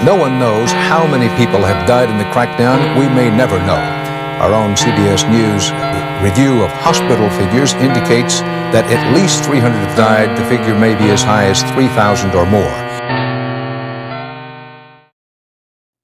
No one knows how many people have died in the crackdown. We may never know. Our own CBS News review of hospital figures indicates that at least 300 have died. The figure may be as high as 3,000 or more.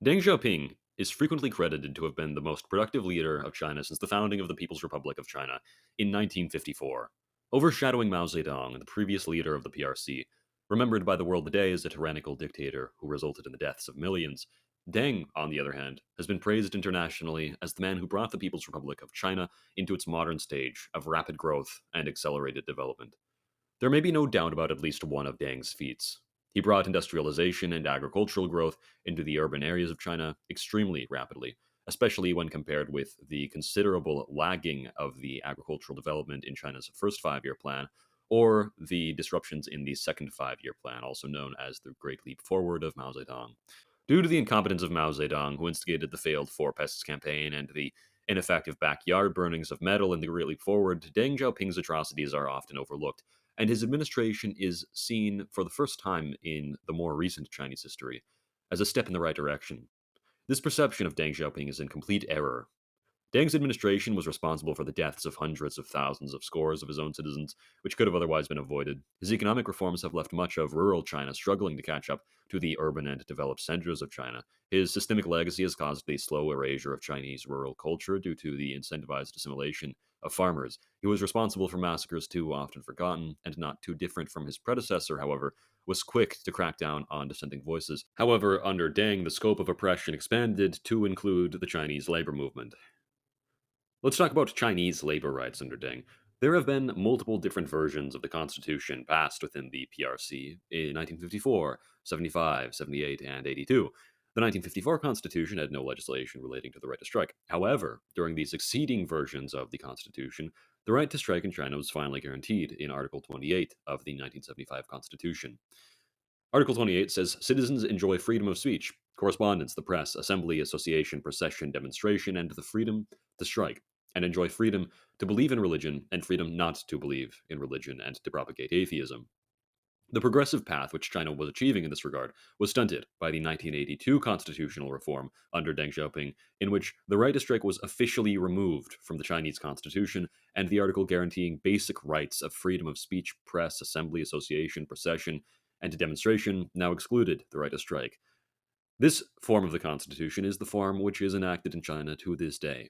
Deng Xiaoping is frequently credited to have been the most productive leader of China since the founding of the People's Republic of China in 1954, overshadowing Mao Zedong, the previous leader of the PRC. Remembered by the world today as a tyrannical dictator who resulted in the deaths of millions, Deng, on the other hand, has been praised internationally as the man who brought the People's Republic of China into its modern stage of rapid growth and accelerated development. There may be no doubt about at least one of Deng's feats. He brought industrialization and agricultural growth into the urban areas of China extremely rapidly, especially when compared with the considerable lagging of the agricultural development in China's first 5 year plan, or the disruptions in the second 5 year plan, also known as the Great Leap Forward of Mao Zedong. Due to the incompetence of Mao Zedong, who instigated the failed Four Pests campaign and the ineffective backyard burnings of metal in the Great Leap Forward, Deng Xiaoping's atrocities are often overlooked, and his administration is seen for the first time in the more recent Chinese history as a step in the right direction. This perception of Deng Xiaoping is in complete error. Deng's administration was responsible for the deaths of hundreds of thousands of scores of his own citizens, which could have otherwise been avoided. His economic reforms have left much of rural China struggling to catch up to the urban and developed centers of China. His systemic legacy has caused the slow erasure of Chinese rural culture due to the incentivized assimilation of farmers. He was responsible for massacres too often forgotten, and not too different from his predecessor, however, was quick to crack down on dissenting voices. However, under Deng, the scope of oppression expanded to include the Chinese labor movement. Let's talk about Chinese labor rights under Deng. There have been multiple different versions of the Constitution passed within the PRC in 1954, 75, 78, and 82. The 1954 Constitution had no legislation relating to the right to strike. However, during the succeeding versions of the Constitution, the right to strike in China was finally guaranteed in Article 28 of the 1975 Constitution. Article 28 says citizens enjoy freedom of speech, correspondence, the press, assembly, association, procession, demonstration, and the freedom to strike, and enjoy freedom to believe in religion and freedom not to believe in religion and to propagate atheism. The progressive path which China was achieving in this regard was stunted by the 1982 constitutional reform under Deng Xiaoping, in which the right to strike was officially removed from the Chinese constitution, and the article guaranteeing basic rights of freedom of speech, press, assembly, association, procession, and demonstration now excluded the right to strike. This form of the constitution is the form which is enacted in China to this day.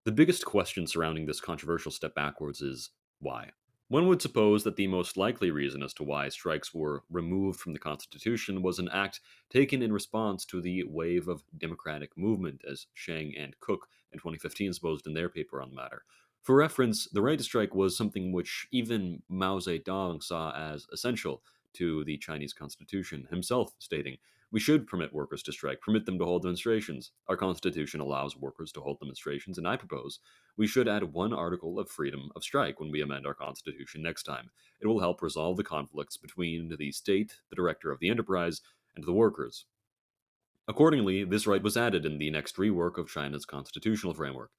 The biggest question surrounding this controversial step backwards is why? One would suppose that the most likely reason as to why strikes were removed from the Constitution was an act taken in response to the wave of democratic movement, as Shang and Cook in 2015 supposed in their paper on the matter. For reference, the right to strike was something which even Mao Zedong saw as essential to the Chinese Constitution, himself stating, "We should permit workers to strike, permit them to hold demonstrations. Our Constitution allows workers to hold demonstrations, and I propose we should add one article of freedom of strike when we amend our Constitution next time. It will help resolve the conflicts between the state, the director of the enterprise, and the workers." Accordingly, this right was added in the next rework of China's constitutional framework.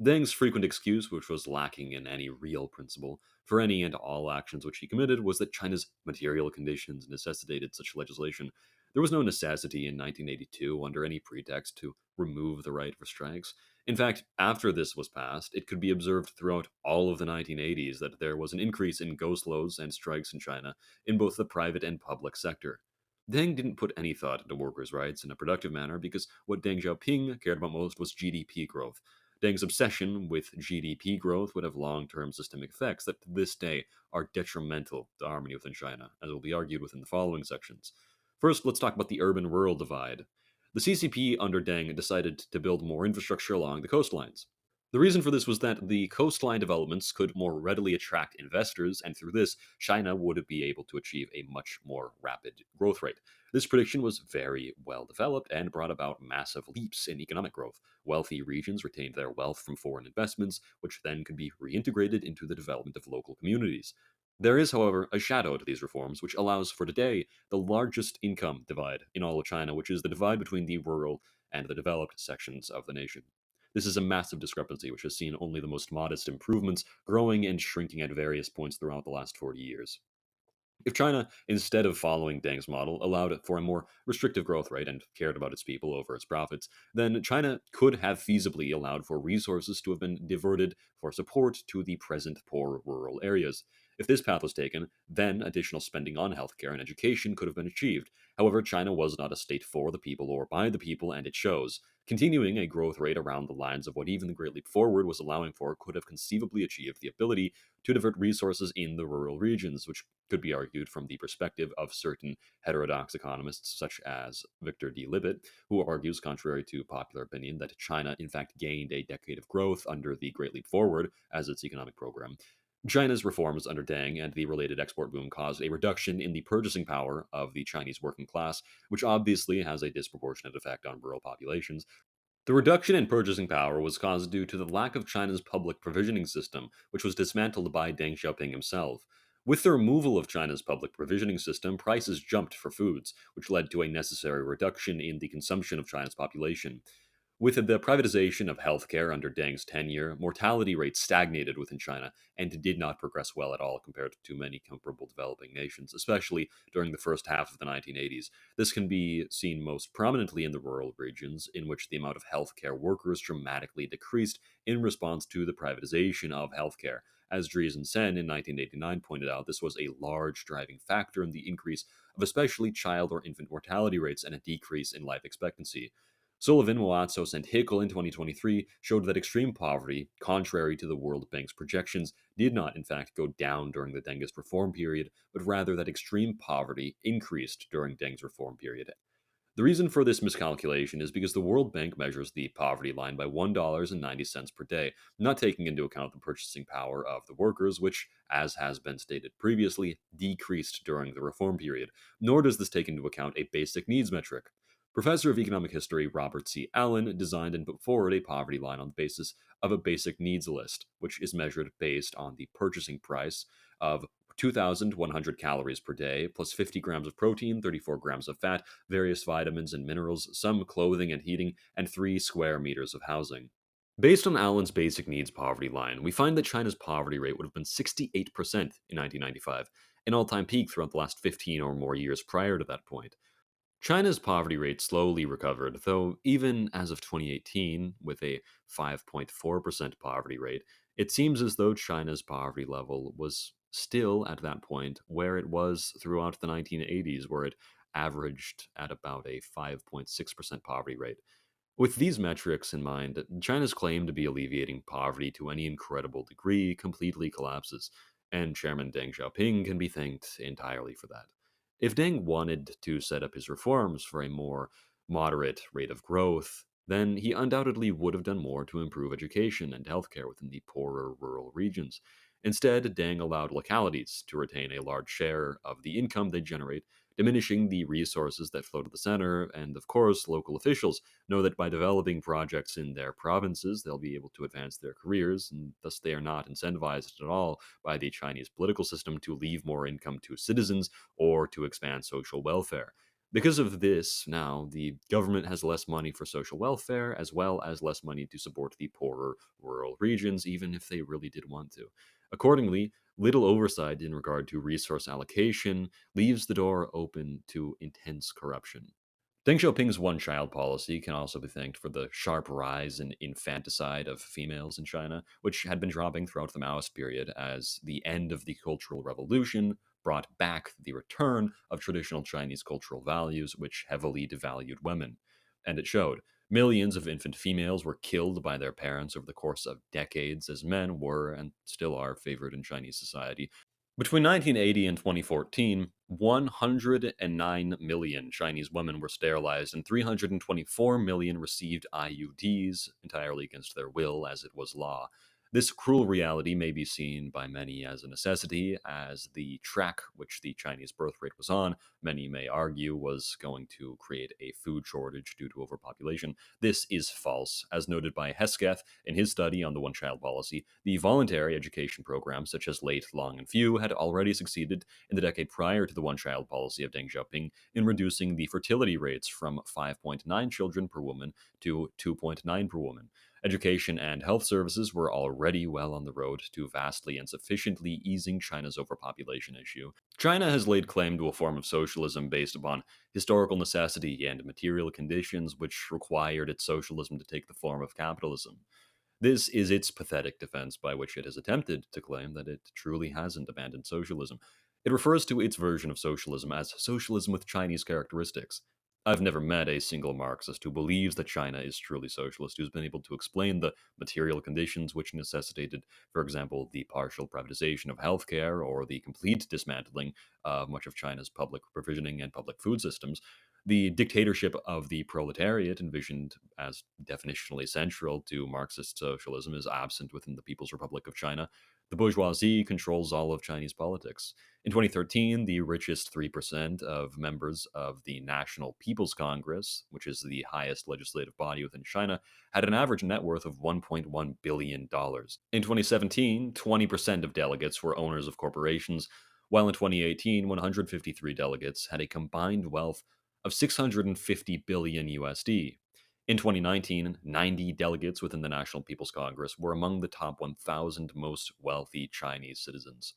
Deng's frequent excuse, which was lacking in any real principle, for any and all actions which he committed was that China's material conditions necessitated such legislation. There was no necessity in 1982, under any pretext, to remove the right for strikes. In fact, after this was passed, it could be observed throughout all of the 1980s that there was an increase in go-slows and strikes in China in both the private and public sector. Deng didn't put any thought into workers' rights in a productive manner because what Deng Xiaoping cared about most was GDP growth. Deng's obsession with GDP growth would have long term systemic effects that to this day are detrimental to harmony within China, as will be argued within the following sections. First, let's talk about the urban rural divide. The CCP under Deng decided to build more infrastructure along the coastlines. The reason for this was that the coastline developments could more readily attract investors, and through this, China would be able to achieve a much more rapid growth rate. This prediction was very well developed and brought about massive leaps in economic growth. Wealthy regions retained their wealth from foreign investments, which then could be reintegrated into the development of local communities. There is, however, a shadow to these reforms, which allows for today the largest income divide in all of China, which is the divide between the rural and the developed sections of the nation. This is a massive discrepancy which has seen only the most modest improvements growing and shrinking at various points throughout the last 40 years. If China, instead of following Deng's model, allowed for a more restrictive growth rate and cared about its people over its profits, then China could have feasibly allowed for resources to have been diverted for support to the present poor rural areas. If this path was taken, then additional spending on healthcare and education could have been achieved. However, China was not a state for the people or by the people, and it shows. Continuing a growth rate around the lines of what even the Great Leap Forward was allowing for could have conceivably achieved the ability to divert resources in the rural regions, which could be argued from the perspective of certain heterodox economists, such as Victor D. Libet, who argues, contrary to popular opinion, that China in fact gained a decade of growth under the Great Leap Forward as its economic program. China's reforms under Deng and the related export boom caused a reduction in the purchasing power of the Chinese working class, which obviously has a disproportionate effect on rural populations. The reduction in purchasing power was caused due to the lack of China's public provisioning system, which was dismantled by Deng Xiaoping himself. With the removal of China's public provisioning system, prices jumped for foods, which led to a necessary reduction in the consumption of China's population. With the privatization of healthcare under Deng's tenure, mortality rates stagnated within China and did not progress well at all compared to many comparable developing nations, especially during the first half of the 1980s. This can be seen most prominently in the rural regions, in which the amount of healthcare workers dramatically decreased in response to the privatization of healthcare. As Driesen Sen in 1989 pointed out, this was a large driving factor in the increase of especially child or infant mortality rates and a decrease in life expectancy. Sullivan, Moatsos, and Hickel in 2023 showed that extreme poverty, contrary to the World Bank's projections, did not in fact go down during the Dengist reform period, but rather that extreme poverty increased during Deng's reform period. The reason for this miscalculation is because the World Bank measures the poverty line by $1.90 per day, not taking into account the purchasing power of the workers, which, as has been stated previously, decreased during the reform period, nor does this take into account a basic needs metric. Professor of Economic History Robert C. Allen designed and put forward a poverty line on the basis of a basic needs list, which is measured based on the purchasing price of 2,100 calories per day, plus 50 grams of protein, 34 grams of fat, various vitamins and minerals, some clothing and heating, and 3 square meters of housing. Based on Allen's basic needs poverty line, we find that China's poverty rate would have been 68% in 1995, an all time peak throughout the last 15 or more years prior to that point. China's poverty rate slowly recovered, though even as of 2018, with a 5.4% poverty rate, it seems as though China's poverty level was still at that point where it was throughout the 1980s, where it averaged at about a 5.6% poverty rate. With these metrics in mind, China's claim to be alleviating poverty to any incredible degree completely collapses, and Chairman Deng Xiaoping can be thanked entirely for that. If Deng wanted to set up his reforms for a more moderate rate of growth, then he undoubtedly would have done more to improve education and healthcare within the poorer rural regions. Instead, Deng allowed localities to retain a large share of the income they generate, diminishing the resources that flow to the center, and of course, local officials know that by developing projects in their provinces, they'll be able to advance their careers, and thus they are not incentivized at all by the Chinese political system to leave more income to citizens or to expand social welfare. Because of this, now the government has less money for social welfare as well as less money to support the poorer rural regions, even if they really did want to. Accordingly, little oversight in regard to resource allocation leaves the door open to intense corruption. Deng Xiaoping's one child policy can also be thanked for the sharp rise in infanticide of females in China, which had been dropping throughout the Maoist period as the end of the Cultural Revolution brought back the return of traditional Chinese cultural values, which heavily devalued women. And it showed. Millions of infant females were killed by their parents over the course of decades, as men were and still are favored in Chinese society. Between 1980 and 2014, 109 million Chinese women were sterilized and 324 million received IUDs entirely against their will, as it was law. This cruel reality may be seen by many as a necessity, as the track which the Chinese birth rate was on, many may argue, was going to create a food shortage due to overpopulation. This is false. As noted by Hesketh in his study on the one child policy, the voluntary education programs such as Late, Long, and Few had already succeeded in the decade prior to the one child policy of Deng Xiaoping in reducing the fertility rates from 5.9 children per woman to 2.9 per woman. Education and health services were already well on the road to vastly and sufficiently easing China's overpopulation issue. China has laid claim to a form of socialism based upon historical necessity and material conditions which required its socialism to take the form of capitalism. This is its pathetic defense by which it has attempted to claim that it truly hasn't abandoned socialism. It refers to its version of socialism as socialism with Chinese characteristics. I've never met a single Marxist who believes that China is truly socialist, who's been able to explain the material conditions which necessitated, for example, the partial privatization of healthcare or the complete dismantling of much of China's public provisioning and public food systems. The dictatorship of the proletariat, envisioned as definitionally central to Marxist socialism, is absent within the People's Republic of China. The bourgeoisie controls all of Chinese politics. In 2013, the richest 3% of members of the National People's Congress, which is the highest legislative body within China, had an average net worth of $1.1 billion. In 2017, 20% of delegates were owners of corporations, while in 2018, 153 delegates had a combined wealth of 650 billion USD. In 2019, 90 delegates within the National People's Congress were among the top 1,000 most wealthy Chinese citizens.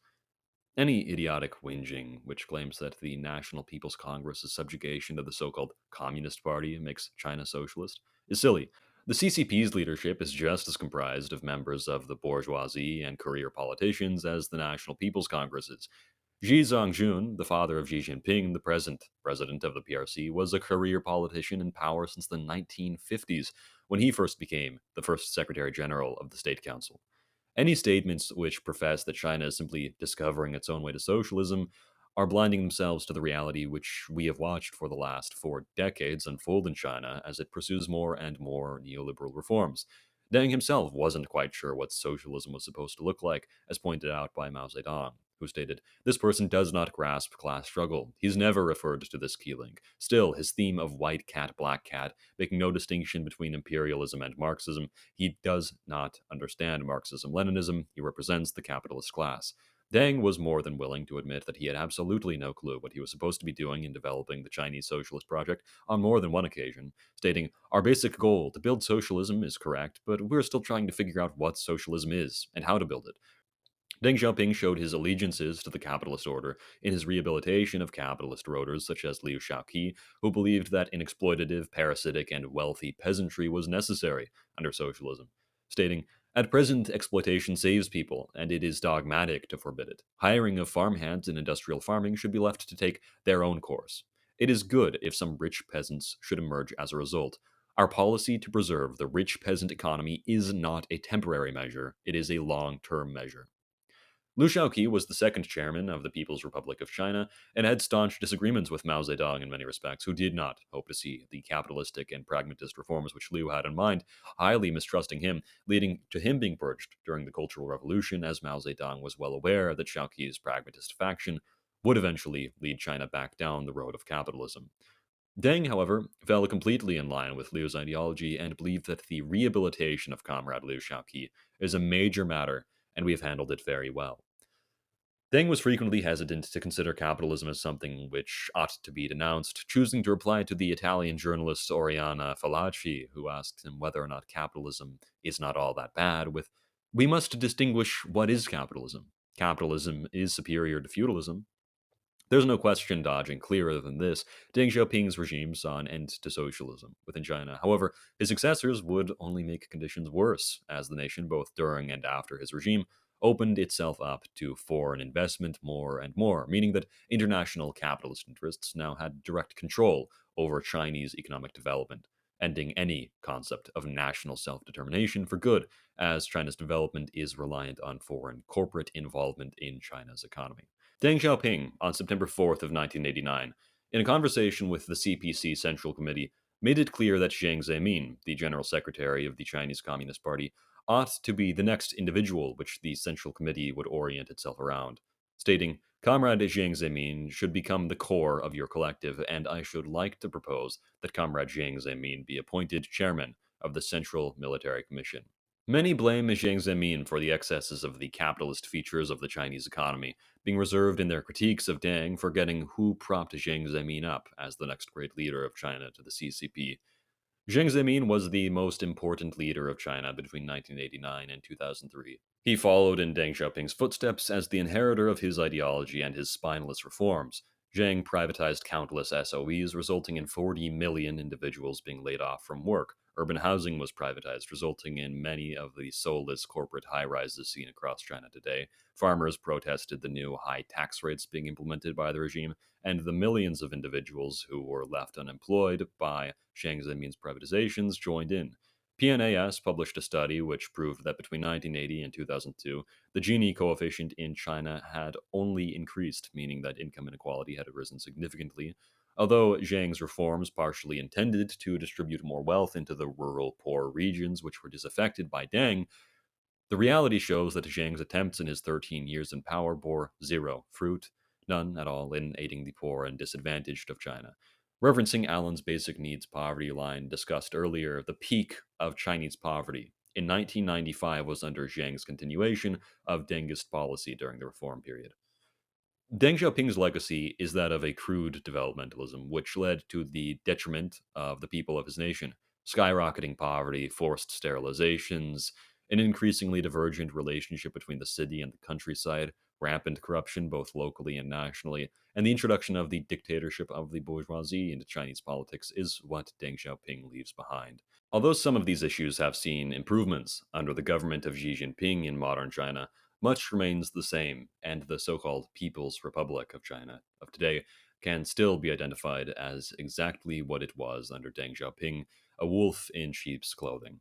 Any idiotic whinging which claims that the National People's Congress's subjugation to the so-called Communist Party makes China socialist is silly. The CCP's leadership is just as comprised of members of the bourgeoisie and career politicians as the National People's Congress is. Xi Zhongjun, the father of Xi Jinping, the present president of the PRC, was a career politician in power since the 1950s, when he first became the first Secretary General of the State Council. Any statements which profess that China is simply discovering its own way to socialism are blinding themselves to the reality which we have watched for the last 4 decades unfold in China as it pursues more and more neoliberal reforms. Deng himself wasn't quite sure what socialism was supposed to look like, as pointed out by Mao Zedong, who stated, "This person does not grasp class struggle. He's never referred to this key link. Still, his theme of white cat, black cat, making no distinction between imperialism and Marxism, he does not understand Marxism-Leninism. He represents the capitalist class." Deng was more than willing to admit that he had absolutely no clue what he was supposed to be doing in developing the Chinese socialist project on more than one occasion, stating, "Our basic goal to build socialism is correct, but we're still trying to figure out what socialism is and how to build it." Deng Xiaoping showed his allegiances to the capitalist order in his rehabilitation of capitalist rotors such as Liu Shaoqi, who believed that an exploitative, parasitic, and wealthy peasantry was necessary under socialism, stating, "At present, exploitation saves people, and it is dogmatic to forbid it. Hiring of farmhands in industrial farming should be left to take their own course. It is good if some rich peasants should emerge as a result. Our policy to preserve the rich peasant economy is not a temporary measure, it is a long-term measure." Liu Shaoqi was the second chairman of the People's Republic of China and had staunch disagreements with Mao Zedong in many respects, who did not hope to see the capitalistic and pragmatist reforms which Liu had in mind, highly mistrusting him, leading to him being purged during the Cultural Revolution, as Mao Zedong was well aware that Shaoqi's pragmatist faction would eventually lead China back down the road of capitalism. Deng, however, fell completely in line with Liu's ideology and believed that the rehabilitation of Comrade Liu Shaoqi is a major matter, and we have handled it very well. Deng was frequently hesitant to consider capitalism as something which ought to be denounced, choosing to reply to the Italian journalist Oriana Fallaci, who asked him whether or not capitalism is not all that bad, with, "We must distinguish what is capitalism. Capitalism is superior to feudalism. There's no question dodging clearer than this. Deng Xiaoping's regime saw an end to socialism within China. However, his successors would only make conditions worse, as the nation, both during and after his regime, opened itself up to foreign investment more and more, meaning that international capitalist interests now had direct control over Chinese economic development, ending any concept of national self-determination for good, as China's development is reliant on foreign corporate involvement in China's economy. Deng Xiaoping, on September 4th of 1989, in a conversation with the CPC Central Committee, made it clear that Jiang Zemin, the General Secretary of the Chinese Communist Party, ought to be the next individual which the Central Committee would orient itself around, stating, "Comrade Jiang Zemin should become the core of your collective, and I should like to propose that Comrade Jiang Zemin be appointed chairman of the Central Military Commission." Many blame Jiang Zemin for the excesses of the capitalist features of the Chinese economy, being reserved in their critiques of Deng, forgetting who propped Jiang Zemin up as the next great leader of China to the CCP. Jiang Zemin was the most important leader of China between 1989 and 2003. He followed in Deng Xiaoping's footsteps as the inheritor of his ideology and his spineless reforms. Jiang privatized countless SOEs, resulting in 40 million individuals being laid off from work. Urban housing was privatized, resulting in many of the soulless corporate high rises seen across China today. Farmers protested the new high tax rates being implemented by the regime, and the millions of individuals who were left unemployed by Jiang Zemin's privatizations joined in. PNAS published a study which proved that between 1980 and 2002, the Gini coefficient in China had only increased, meaning that income inequality had risen significantly. Although Jiang's reforms partially intended to distribute more wealth into the rural poor regions which were disaffected by Deng, the reality shows that Jiang's attempts in his 13 years in power bore zero fruit, none at all, in aiding the poor and disadvantaged of China. Referencing Allen's basic needs poverty line discussed earlier, the peak of Chinese poverty in 1995 was under Jiang's continuation of Dengist policy during the reform period. Deng Xiaoping's legacy is that of a crude developmentalism, which led to the detriment of the people of his nation. Skyrocketing poverty, forced sterilizations, an increasingly divergent relationship between the city and the countryside, rampant corruption both locally and nationally, and the introduction of the dictatorship of the bourgeoisie into Chinese politics is what Deng Xiaoping leaves behind. Although some of these issues have seen improvements under the government of Xi Jinping in modern China, much remains the same, and the so called People's Republic of China of today can still be identified as exactly what it was under Deng Xiaoping, a wolf in sheep's clothing.